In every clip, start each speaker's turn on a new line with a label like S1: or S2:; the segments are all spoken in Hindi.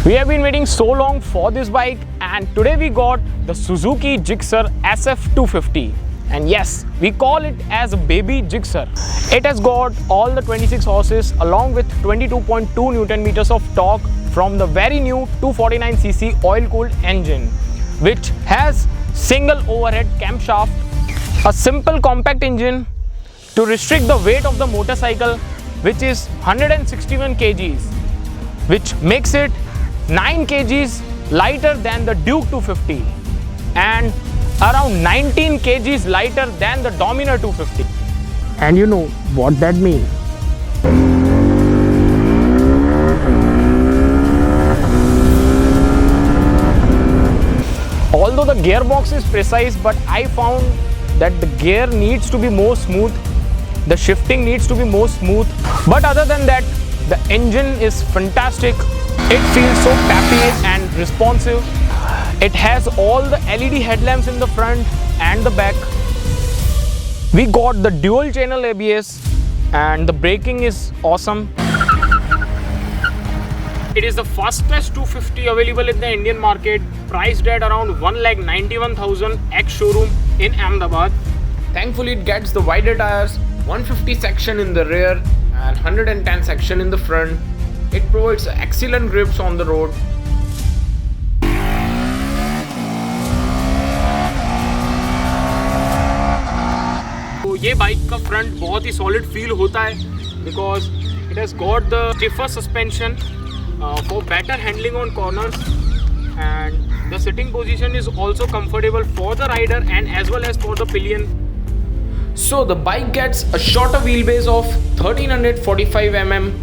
S1: We have been waiting so long for this bike, and today we got the Suzuki Gixxer SF250. And yes, we call it as a baby Gixxer. It has got all the 26 horses along with 22.2 Newton meters of torque from the very new 249cc oil-cooled engine, which has single overhead camshaft, a simple compact engine to restrict the weight of the motorcycle, which is 161 kgs, which makes it 9 kgs lighter than the Duke 250 and around 19 kgs lighter than the Dominar 250. And you know what that means. Although the gearbox is precise, but I found that the gear needs to be more smooth, the shifting needs to be more smooth. But other than that, the engine is fantastic. It feels so peppy and responsive. It has all the LED headlamps in the front and the back. We got the dual channel ABS and the braking is awesome. It is the fastest 250 available in the Indian market, priced at around 1,91,000 ex-showroom in Ahmedabad. Thankfully, it gets the wider tires, 150 section in the rear and 110 section in the front. It provides excellent grips on the road. तो ये बाइक का फ्रंट बहुत ही सॉलिड फील होता है because it has got the stiffer suspension for better handling on corners, and the sitting position is also comfortable for the rider and as well as for the pillion. So the bike gets a shorter wheelbase of 1345 mm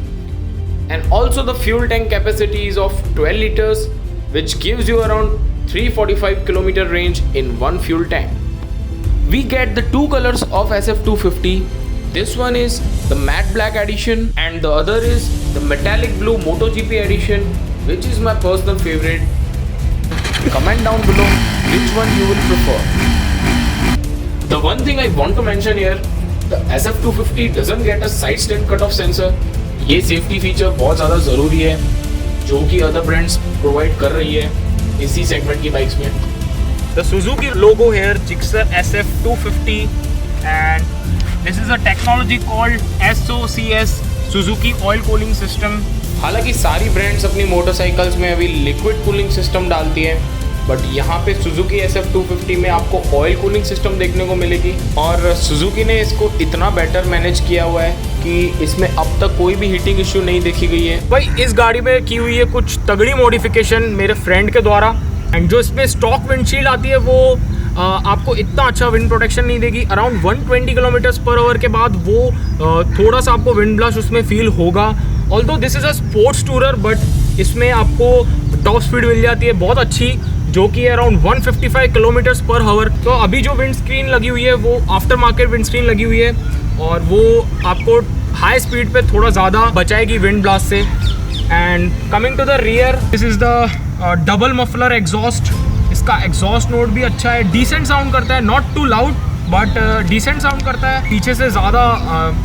S1: and also the fuel tank capacity is of 12 liters, which gives you around 345 km range in one fuel tank. We get the two colors of SF250. This one is the matte black edition and the other is the metallic blue MotoGP edition, which is my personal favorite. Comment down below which one you will prefer. The one thing I want to mention here, the SF250 doesn't get a side stand cutoff sensor. ये सेफ्टी फीचर बहुत ज़्यादा ज़रूरी है, जो कि अदर ब्रांड्स प्रोवाइड कर रही है इसी सेगमेंट की बाइक्स में. The Suzuki logo here, Gixxer SF250, and this is a technology called SOCS, Suzuki Oil Cooling System. हालांकि सारी ब्रांड्स अपनी मोटरसाइकिल्स में अभी लिक्विड कूलिंग सिस्टम डालती है, बट यहाँ पे Suzuki SF250 में आपको ऑयल कूलिंग सिस्टम देखने को मिलेगी. और Suzuki ने इसको इतना बेटर मैनेज किया हुआ है कि इसमें अब तक कोई भी हीटिंग इश्यू नहीं देखी गई है. भाई इस गाड़ी में की हुई है कुछ तगड़ी मॉडिफिकेशन मेरे फ्रेंड के द्वारा, एंड जो इसमें स्टॉक विंडशील्ड आती है वो आपको इतना अच्छा विंड प्रोटेक्शन नहीं देगी. अराउंड 120 km/h के बाद वो थोड़ा सा आपको विंड ब्लास्ट उसमें फील होगा. Although this is a sports tourer, but इसमें आपको टॉप स्पीड मिल जाती है बहुत अच्छी, जो कि अराउंड 155 km/h. तो अभी जो विंड स्क्रीन लगी हुई है वो आफ्टर मार्केट विंड स्क्रीन लगी हुई है और वो आपको हाई स्पीड पे थोड़ा ज़्यादा बचाएगी विंड ब्लास्ट से. And coming to the rear, this is the double muffler exhaust. इसका एग्जॉस्ट नोट भी अच्छा है, डिसेंट साउंड करता है, not too loud but decent sound करता है. पीछे से ज़्यादा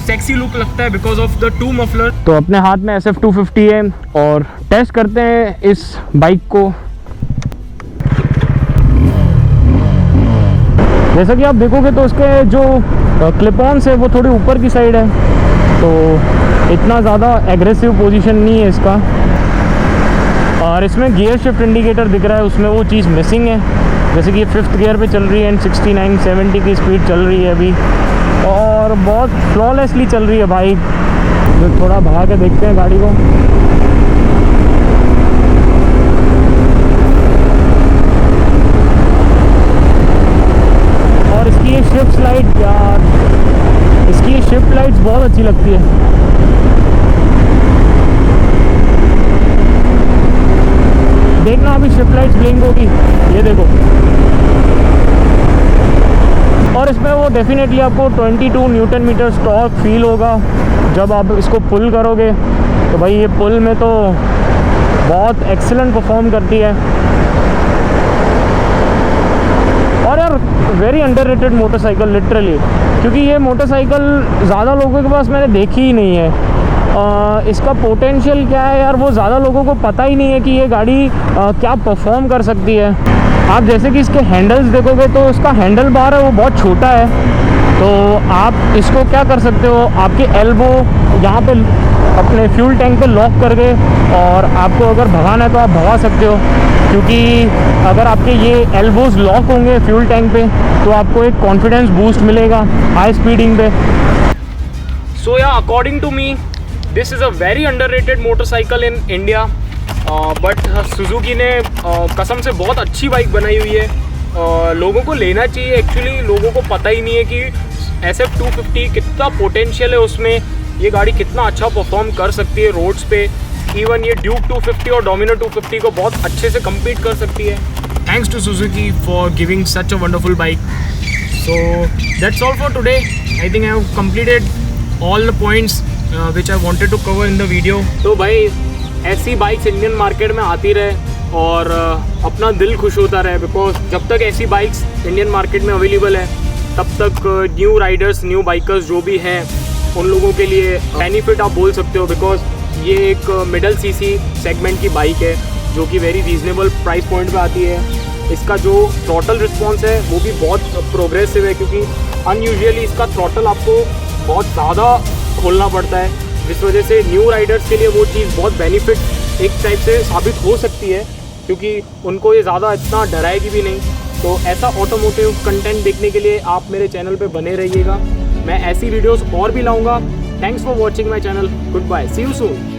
S1: सेक्सी लुक लगता है because of the two muffler. तो अपने हाथ में SF250 है और टेस्ट करते हैं इस बाइक को. जैसा कि आप देखोगे तो उसके जो क्लिप ऑन्स है वो थोड़ी ऊपर की साइड है, तो इतना ज़्यादा एग्रेसिव पोजीशन नहीं है इसका. और इसमें गियर शिफ्ट इंडिकेटर दिख रहा है, उसमें वो चीज़ मिसिंग है. जैसे कि ये 5th गियर पे चल रही है एंड 69-70 की स्पीड चल रही है अभी, और बहुत फ्लॉलेसली चल रही है बाइक. तो थोड़ा भगा के देखते हैं गाड़ी को. और इसकी ये शिफ्ट लाइट, यार इसकी ये शिफ्ट लाइट्स बहुत अच्छी लगती है. देखना अभी शिफ्ट लाइट्स ब्लिंक होगी, ये देखो. और इसमें वो डेफिनेटली आपको 22 न्यूटन मीटर टॉर्क फील होगा जब आप इसको पुल करोगे. तो भाई ये पुल में तो बहुत एक्सीलेंट परफॉर्म करती है. और यार वेरी अंडररेटेड मोटरसाइकिल लिटरली, क्योंकि ये मोटरसाइकिल ज़्यादा लोगों के पास मैंने देखी ही नहीं है. इसका पोटेंशियल क्या है यार, वो ज़्यादा लोगों को पता ही नहीं है कि ये गाड़ी क्या परफॉर्म कर सकती है। आप जैसे कि इसके हैंडल्स देखोगे तो इसका हैंडल बार है वो बहुत छोटा है, तो आप इसको क्या कर सकते हो, आपके एल्बो यहाँ पे अपने फ्यूल टैंक पे लॉक करके, और आपको अगर भगाना है तो आप भगा सकते हो, क्योंकि अगर आपके ये एल्बोज लॉक होंगे फ्यूल टैंक पे तो आपको एक कॉन्फिडेंस बूस्ट मिलेगा हाई स्पीडिंग पे। So yeah according to me this is a very underrated motorcycle in India, but Suzuki ने कसम से बहुत अच्छी बाइक बनाई हुई है। लोगों को लेना चाहिए, एक्चुअली लोगों को पता ही नहीं है कि SF250 कितना पोटेंशियल है उसमें, ये गाड़ी कितना अच्छा परफॉर्म कर सकती है रोड्स पे। इवन ये ड्यूक 250 और डोमिनर 250 को बहुत अच्छे से कम्पीट कर सकती है। Thanks to Suzuki for giving such a wonderful bike. So that's all for today. I think I have completed all the points which I wanted to cover in the video. तो भाई ऐसी बाइक्स इंडियन मार्केट में आती रहे और अपना दिल खुश होता रहे, बिकॉज जब तक ऐसी बाइक्स इंडियन मार्केट में अवेलेबल है तब तक न्यू राइडर्स, न्यू बाइकर्स जो भी हैं उन लोगों के लिए बेनिफिट आप बोल सकते हो, बिकॉज ये एक मिडल सीसी सेगमेंट की बाइक है जो कि वेरी रीजनेबल प्राइस पॉइंट पे आती है। इसका जो थ्रॉटल रिस्पॉन्स है वो भी बहुत प्रोग्रेसिव है, क्योंकि अनयूजुअली इसका थ्रॉटल आपको बहुत ज़्यादा खोलना पड़ता है, जिस वजह से न्यू राइडर्स के लिए वो चीज़ बहुत बेनिफिट एक टाइप से साबित हो सकती है, क्योंकि उनको ये ज़्यादा इतना डराएगी भी नहीं। तो ऐसा ऑटोमोटिव कंटेंट देखने के लिए आप मेरे चैनल पे बने रहिएगा, मैं ऐसी वीडियोस और भी लाऊंगा। Thanks for watching my channel, good bye, see you soon.